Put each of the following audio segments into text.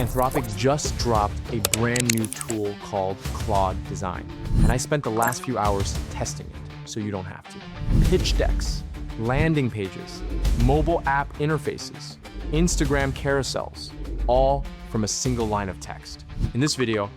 Anthropic just dropped a brand new tool called Claude Design, and I spent the last few hours testing it, so you don't have to. Pitch decks, landing pages, mobile app interfaces, Instagram carousels, all from a single line of text. In this video,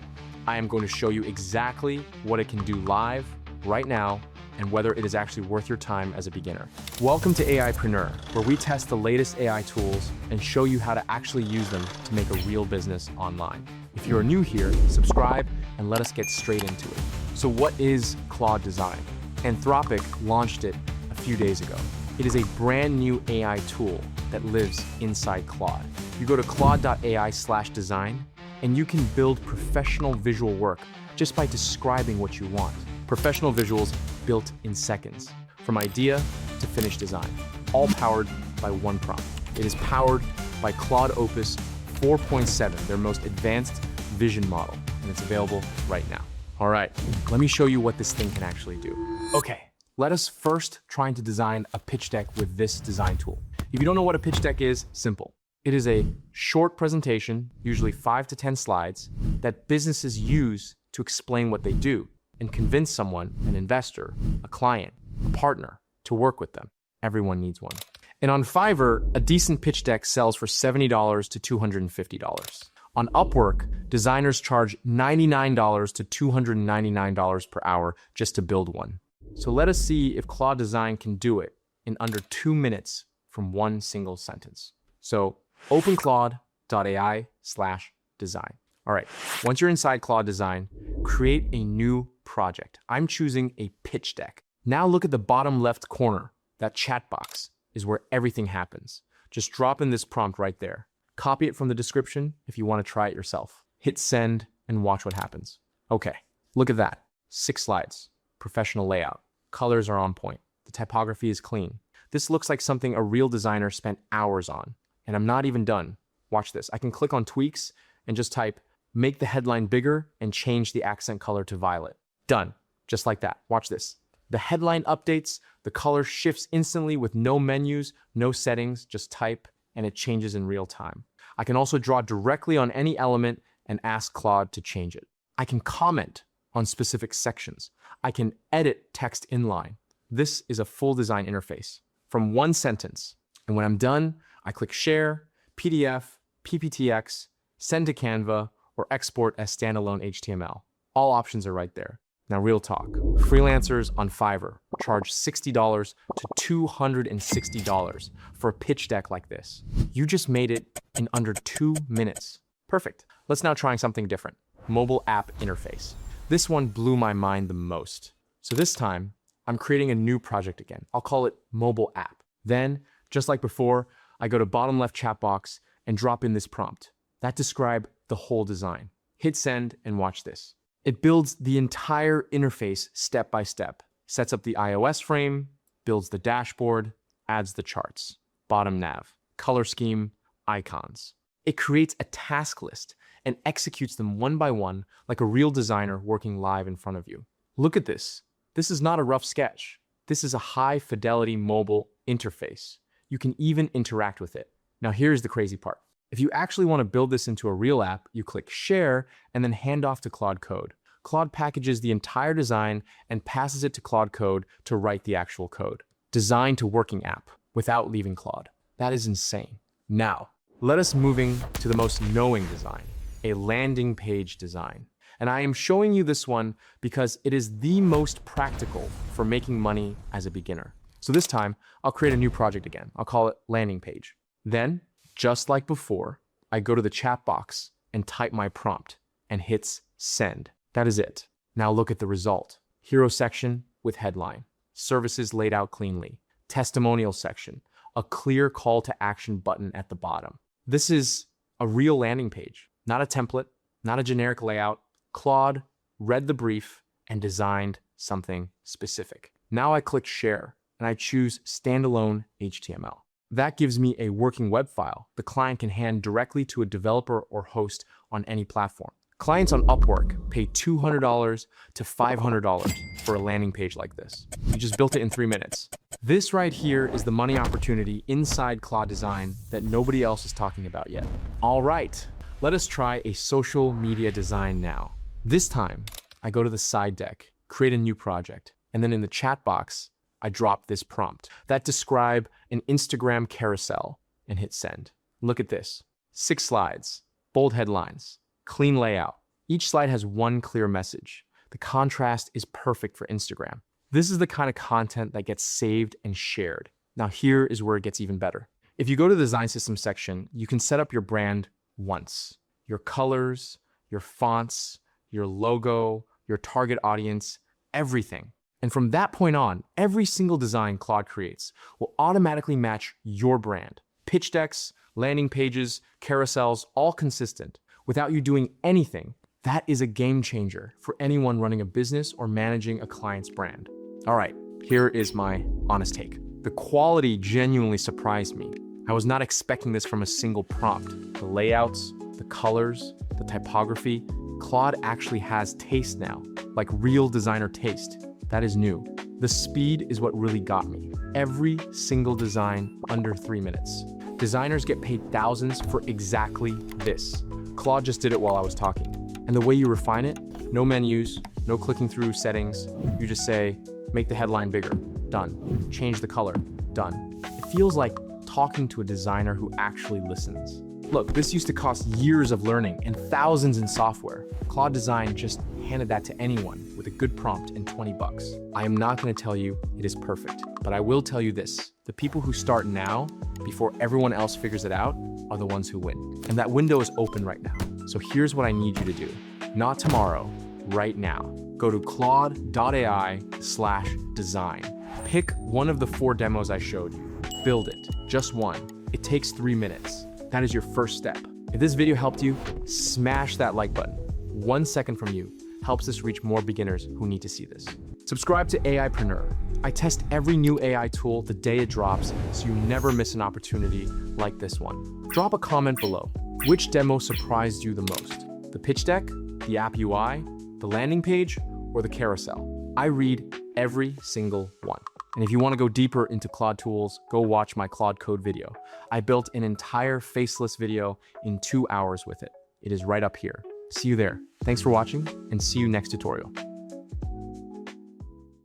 I am going to show you exactly what it can do live right now and whether it is actually worth your time as a beginner. Welcome to AIpreneur, where we test the latest AI tools and show you how to actually use them to make a real business online. If you're new here, subscribe and let us get straight into it. So what is Claude Design? Anthropic launched it a few days ago. It is a brand new AI tool that lives inside Claude. You go to claude.ai/design and you can build professional visual work just by describing what you want. Professional visuals built in seconds, from idea to finished design, all powered by one prompt. It is powered by Claude Opus 4.7, their most advanced vision model, and it's available right now. All right, let me show you what this thing can actually do. Okay, let us first try to design a pitch deck with this design tool. If you don't know what a pitch deck is, simple. It is a short presentation, usually 5 to 10 slides, that businesses use to explain what they do and convince someone, an investor, a client, a partner, to work with them. Everyone needs one. And on Fiverr, a decent pitch deck sells for $70 to $250. On Upwork, designers charge $99 to $299 per hour just to build one. So let us see if Claude Design can do it in under 2 minutes from one single sentence. So open claude.ai/design. All right, once you're inside Claude Design, create a new project. I'm choosing a pitch deck. Now look at the bottom left corner. That chat box is where everything happens. Just drop in this prompt right there. Copy it from the description if you want to try it yourself. Hit send and watch what happens. Okay, look at that. 6 slides, professional layout. Colors are on point. The typography is clean. This looks like something a real designer spent hours on. And I'm not even done. Watch this. I can click on tweaks and just type, make the headline bigger and change the accent color to violet. Done. Just like that. Watch this. The headline updates, the color shifts instantly with no menus, no settings, just type, and it changes in real time. I can also draw directly on any element and ask Claude to change it. I can comment on specific sections. I can edit text inline. This is a full design interface from one sentence. And when I'm done, I click share, PDF, PPTX, send to Canva, or export as standalone HTML. All options are right there. Now, real talk. Freelancers on Fiverr charge $60 to $260 for a pitch deck like this. You just made it in under 2 minutes. Perfect. Let's now try something different. Mobile app interface. This one blew my mind the most. So this time, I'm creating a new project again. I'll call it mobile app. Then, just like before, I go to bottom left chat box and drop in this prompt. That describes the whole design. Hit send and watch this. It builds the entire interface step by step, sets up the iOS frame, builds the dashboard, adds the charts, bottom nav, color scheme, icons. It creates a task list and executes them one by one like a real designer working live in front of you. Look at this. This is not a rough sketch. This is a high fidelity mobile interface. You can even interact with it. Now here's the crazy part. If you actually want to build this into a real app, you click share and then hand off to Claude Code. Claude packages the entire design and passes it to Claude Code to write the actual code. Design to working app without leaving Claude. That is insane. Now, let us moving to the most knowing design, a landing page design. And I am showing you this one because it is the most practical for making money as a beginner. So this time, I'll create a new project again. I'll call it landing page. Then, just like before, I go to the chat box and type my prompt and hits send. That is it. Now look at the result. Hero section with headline. Services laid out cleanly. Testimonial section. A clear call to action button at the bottom. This is a real landing page, not a template, not a generic layout. Claude read the brief and designed something specific. Now I click share and I choose standalone HTML. That gives me a working web file the client can hand directly to a developer or host on any platform. Clients on Upwork pay $200 to $500 for a landing page like this. You just built it in 3 minutes. This right here is the money opportunity inside Claude Design that nobody else is talking about yet. All right, Let us try a social media design now. This time, I go to the side deck, create a new project, and then in the chat box, I drop this prompt that describe an Instagram carousel and hit send. Look at this. 6 slides, bold headlines, clean layout. Each slide has one clear message. The contrast is perfect for Instagram. This is the kind of content that gets saved and shared. Now here is where it gets even better. If you go to the design system section, you can set up your brand once. Your colors, your fonts, your logo, your target audience, everything. And from that point on, every single design Claude creates will automatically match your brand. Pitch decks, landing pages, carousels, all consistent. Without you doing anything, that is a game changer for anyone running a business or managing a client's brand. All right, here is my honest take. The quality genuinely surprised me. I was not expecting this from a single prompt. The layouts, the colors, the typography, Claude actually has taste now, like real designer taste. That is new. The speed is what really got me. Every single design under 3 minutes. Designers get paid thousands for exactly this. Claude just did it while I was talking. And the way you refine it, no menus, no clicking through settings. You just say, make the headline bigger, done. Change the color, done. It feels like talking to a designer who actually listens. Look, this used to cost years of learning and thousands in software. Claude Design just handed that to anyone with a good prompt and 20 bucks. I am not going to tell you it is perfect, but I will tell you this. The people who start now, before everyone else figures it out, are the ones who win. And that window is open right now. So here's what I need you to do. Not tomorrow, right now. Go to claude.ai/design. Pick one of the 4 demos I showed you. Build it, just one. It takes 3 minutes. That is your first step. If this video helped you, smash that like button. 1 second from you helps us reach more beginners who need to see this. Subscribe to AIpreneur. I test every new AI tool the day it drops, so you never miss an opportunity like this one. Drop a comment below. Which demo surprised you the most? The pitch deck, the app UI, the landing page, or the carousel? I read every single one. And if you want to go deeper into Claude tools, go watch my Claude Code video. I built an entire faceless video in 2 hours with it. It is right up here. See you there. Thanks for watching, and see you next tutorial.